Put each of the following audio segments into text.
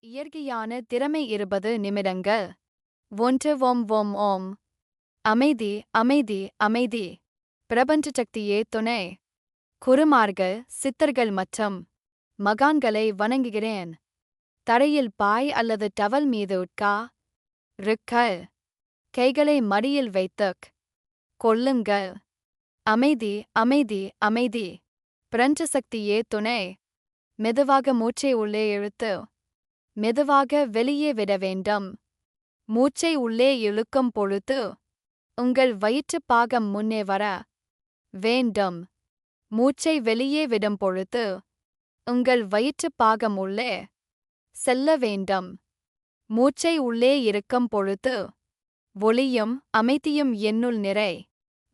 இயற்கையான திறமை 20 நிமிடங்கள். 1 ஓம் ஓம் ஓம். அமைதி அமைதி அமைதி. பிரபஞ்ச சக்தியே துணை. குருமார்கள், சித்தர்கள் மற்றும் மகான்களை வணங்குகிறேன். தரையில் பாய் அல்லது டவல் மீது ருக்கள். கைகளை மடியில் வைத்துக் கொள்ளுங்கள். அமைதி அமைதி அமைதி. பிரபஞ்ச சக்தியே துணை. மெதுவாக மூச்சை உள்ளே இழுத்து மெதுவாக வெளியே விட வேண்டும். மூச்சை உள்ளே இழுக்கும் பொழுது உங்கள் வயிற்றுப் பாகம் முன்னே வர வேண்டும். மூச்சை வெளியே விடும் பொழுது உங்கள் வயிற்றுப் பாகம் உள்ளே செல்ல வேண்டும். மூச்சை உள்ளே இருக்கும் பொழுது ஒளியும் அமைதியும் என்னுள் நிறை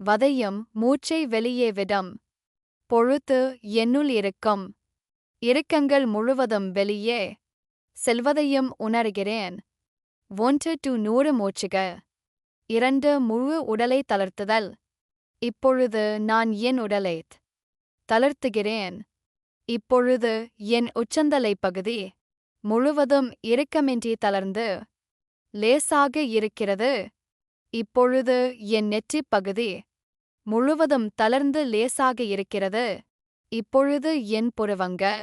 வதையும் மூச்சை வெளியே விடும் பொழுது என்னுள் இருக்கும் இறுக்கங்கள் முழுவதும் வெளியே செல்வதையும் உணர்கிறேன். 1 to 100 மூச்சுகள். 2 முழு உடலை தளர்த்துதல். இப்பொழுது நான் என் உடலை தளர்த்துகிறேன். இப்பொழுது என் உச்சந்தலை பகுதி முழுவதும் இறுக்கமின்றி தளர்ந்து லேசாக இருக்கிறது. இப்பொழுது என் நெற்றிப் பகுதி முழுவதும் தளர்ந்து லேசாக இருக்கிறது. இப்பொழுது என் புருவங்கள்,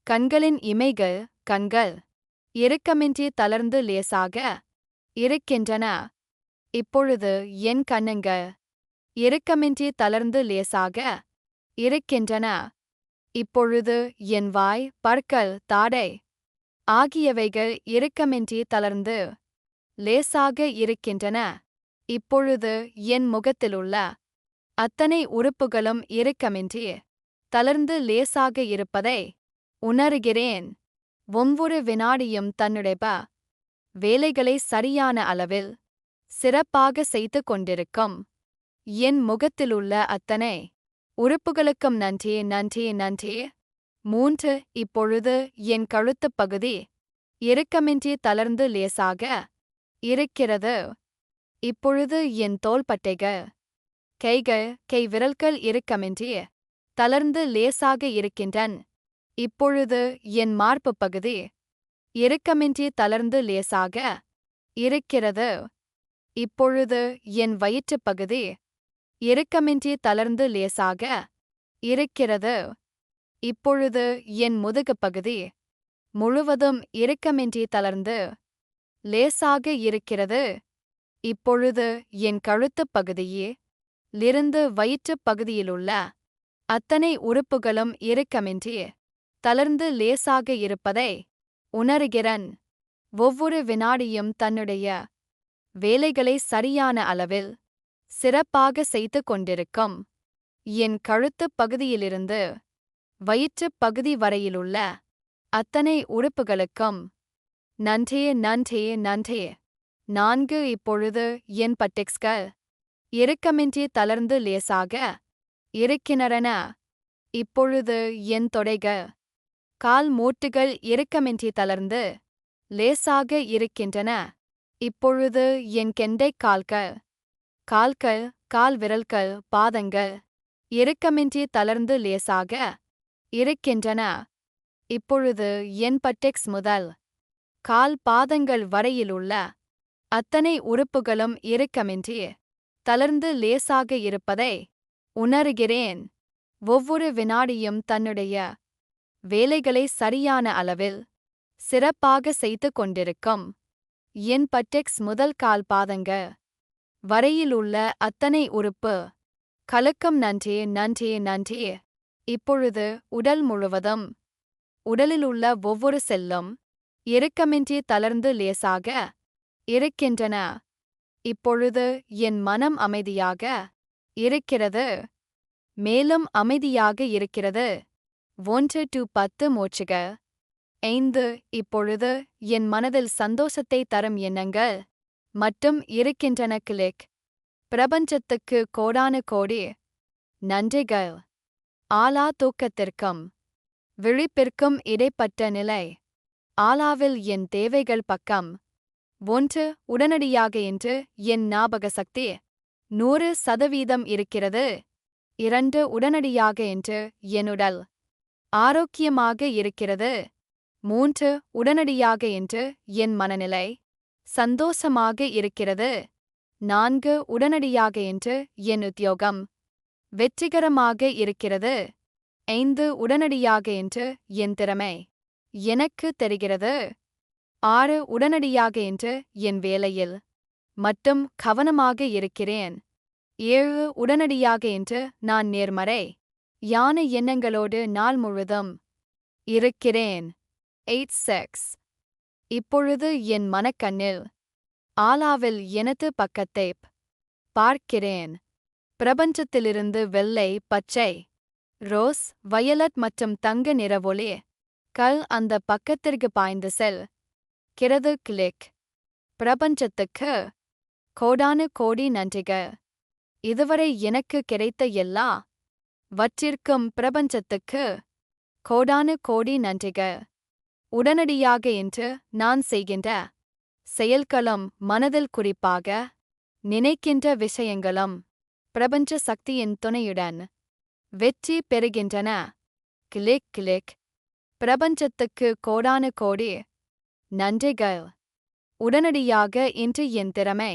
கண்களின் இமைகள், கண்கள் இறுக்கமின்றி தளர்ந்து லேசாக இருக்கின்றன. இப்பொழுது என் கன்னங்கள் இறுக்கமின்றி தளர்ந்து லேசாக இருக்கின்றன. இப்பொழுது என் வாய், பற்கள், தாடை ஆகியவைகள் இறுக்கமின்றி தளர்ந்து லேசாக இருக்கின்றன. இப்பொழுது என் முகத்திலுள்ள அத்தனை உறுப்புகளும் இறுக்கமின்றி தளர்ந்து லேசாக இருப்பதை உணர்கிறேன். ஒவ்வொரு வினாடியும் தன்னுடைய வேலைகளை சரியான அளவில் சிறப்பாக செய்து கொண்டிருக்கும் என் முகத்திலுள்ள அத்தனை உறுப்புகளுக்கும் நன்றி நன்றி நன்றி. 3 இப்பொழுது என் கழுத்துப் பகுதி இறுக்கமின்றி தளர்ந்து லேசாக இருக்கிறது. இப்பொழுது என் தோள்பட்டைகள், கைகள், கை விரல்கள் இறுக்கமின்றி தளர்ந்து லேசாக இருக்கின்றன. இப்பொழுது என் மார்புப் பகுதி இறுக்கமின்றி தளர்ந்து லேசாக இருக்கிறது. இப்பொழுது என் வயிற்றுப் பகுதி இறுக்கமின்றி தளர்ந்து லேசாக இருக்கிறது. இப்பொழுது என் முதுகுப் பகுதி முழுவதும் இறுக்கமின்றி தளர்ந்து லேசாக இருக்கிறது. இப்பொழுது என் கழுத்துப் பகுதியிலிருந்து வயிற்றுப் பகுதியிலுள்ள அத்தனை உறுப்புகளும் இறுக்கமின்றி தளர்ந்து லேசாக இருப்பதை உணர்கிறேன். ஒவ்வொரு வினாடியும் தன்னுடைய வேலைகளை சரியான அளவில் சிறப்பாக செய்து கொண்டிருக்கும் என் கழுத்துப் பகுதியிலிருந்து வயிற்றுப் பகுதி வரையிலுள்ள அத்தனை உறுப்புகளுக்கும் நன்றி நன்றி நன்றி. 4 இப்பொழுது என் பட்டெக்ஸ்கள் இறுக்கமின்றி தளர்ந்து லேசாக இருக்கின்றன. இப்பொழுது என் தொடைகள், கால் மூட்டுகள் இறுக்கமின்றி தளர்ந்து லேசாக இருக்கின்றன. இப்பொழுது என் கெண்டைக் கால்கள், கால்கள், கால் விரல்கள், பாதங்கள் இறுக்கமின்றி தளர்ந்து லேசாக இருக்கின்றன. இப்பொழுது என் பட்டெக்ஸ் முதல் கால் பாதங்கள் வரையிலுள்ள அத்தனை உறுப்புகளும் இறுக்கமின்றி தளர்ந்து லேசாக இருப்பதை உணர்கிறேன். ஒவ்வொரு வினாடியும் தன்னுடைய வேலைகளை சரியான அளவில் சிறப்பாக செய்து கொண்டிருக்கும் என் பட்டெக்ஸ் முதல் கால் பாதங்கள் வரையிலுள்ள அத்தனை உறுப்பு களுக்கும் நன்றி நன்றி நன்றி. இப்பொழுது உடல் முழுவதும், உடலிலுள்ள ஒவ்வொரு செல்லும் இறுக்கமின்றி தளர்ந்து லேசாக இருக்கின்றன. இப்பொழுது என் மனம் அமைதியாக இருக்கிறது, மேலும் அமைதியாக இருக்கிறது. 1 to 10 மூச்சுகள். 5 இப்பொழுது என் மனதில் சந்தோஷத்தை தரும் எண்ணங்கள் மட்டும் இருக்கின்றன. கிளிக். பிரபஞ்சத்துக்கு கோடானு கோடி நன்றிகள். ஆலா தூக்கத்திற்கும் விழிப்பிற்கும் இடைப்பட்ட நிலை. ஆலாவில் என் தேவைகள் பக்கம் 1 உடனடியாக இன்று என் ஞாபக சக்தி 100% இருக்கிறது. 2 உடனடியாக இன்று என் உடல் ஆரோக்கியமாக இருக்கிறது. 3 உடனடியாக என்று என் மனநிலை சந்தோஷமாக இருக்கிறது. 4 உடனடியாக என்று என் உத்தியோகம் வெற்றிகரமாக இருக்கிறது. 5 உடனடியாக என்று என் திறமை எனக்கு தெரிகிறது. 6 உடனடியாக என்று என் வேலையில் மட்டும் கவனமாக இருக்கிறேன். 7 உடனடியாக என்று நான் நேர்மறை யான எண்ணங்களோடு நாள் முழுதும் இருக்கிறேன். 8 இப்பொழுது என் மனக்கண்ணில் ஆலாவில் எனது பக்கத்தைப் பார்க்கிறேன். பிரபஞ்சத்திலிருந்து வெள்ளை, பச்சை, ரோஸ், வயலட் மற்றும் தங்க நிற ஒளி கல் அந்த பக்கத்திற்கு பாய்ந்து செல்கிறது. கிளிக். பிரபஞ்சத்துக்கு கோடானு கோடி நன்றிகள். இதுவரை எனக்கு கிடைத்த எல்லா வற்றிற்கும் பிரபஞ்சத்துக்கு கோடானு கோடி நன்றிகள். உடனடியாக என்று நான் செய்கின்ற செயல்களும் மனதில் குறிப்பாக நினைக்கின்ற விஷயங்களும் பிரபஞ்ச சக்தியின் துணையுடன் வெற்றி பெறுகின்றன. Click click. பிரபஞ்சத்துக்கு கோடானு கோடி நன்றிகள். உடனடியாக இன்று என் திறமை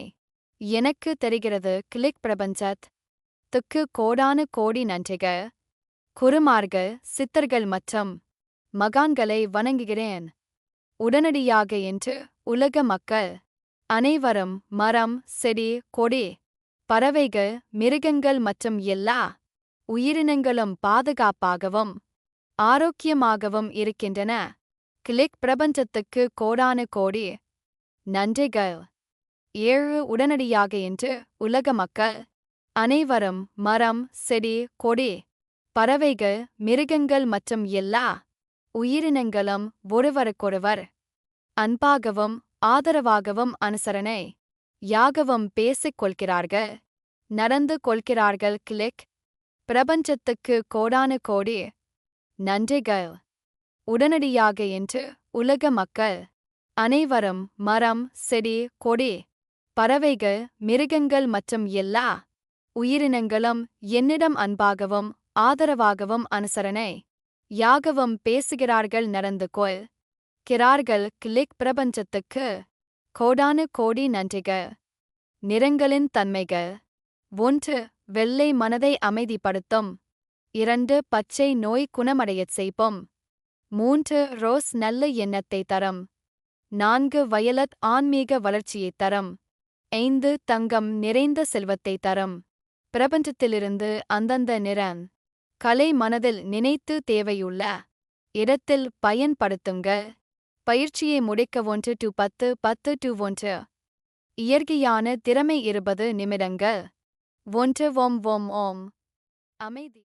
எனக்கு தெரிகிறது. கிளிக். பிரபஞ்சத்துக்கு கோடானு கோடி நன்றிகள். குருமார்கள், சித்தர்கள் மற்றும் மகான்களை வணங்குகிறேன். உடனடியாக இன்று உலக மக்கள் அனைவரும் மரம், செடி, கொடி, பறவைகள், மிருகங்கள் மற்றும் எல்லா உயிரினங்களும் பாதுகாப்பாகவும் ஆரோக்கியமாகவும் இருக்கின்றன. கிளிக். பிரபஞ்சத்துக்கு கோடானு கோடி நன்றிகள். 7 உடனடியாக இன்று உலக மக்கள் அனைவரும் மரம், செடி, கொடி, பறவைகள், மிருகங்கள் மற்றும் எல்லா உயிரினங்களும் ஒருவருக்கொருவர் அன்பாகவும் ஆதரவாகவும் அனுசரணை யாகவும் பேசிக் கொள்கிறார்கள், நடந்து கொள்கிறார்கள். கிளிக். பிரபஞ்சத்துக்கு கோடானு கோடி நன்றிகள். உடனடியாக இன்று உலக மக்கள் அனைவரும் மரம், செடி, கொடி, பறவைகள், மிருகங்கள் மற்றும் எல்லா உயிரினங்களும் என்னிடம் அன்பாகவும் ஆதரவாகவும் அனுசரணை யாகவும் பேசுகிறார்கள், நடந்து கொள்கிறார்கள். கிளிக். பிரபஞ்சத்துக்கு கோடானு கோடி நன்றிகள். நிறங்களின் தன்மைகள். 1 வெள்ளை மனதை அமைதிப்படுத்தும். 2 பச்சை நோய் குணமடையச் செய்யும். 3 ரோஸ் நல்ல எண்ணத்தை தரும். 4 வயலட் ஆன்மீக வளர்ச்சியைத் தரும். 5 தங்கம் நிறைந்த செல்வத்தை தரும். பிரபஞ்சத்திலிருந்து அந்தந்த நிறம் கலை மனதில் நினைத்து தேவையுள்ள இடத்தில் பயன்படுத்துங்கள். பயிற்சியை முடிக்க 1 to 10 10 to 1. இயற்கையான திறமை 20 நிமிடங்கள். 1 ஓம் ஓம் ஓம். அமைதி.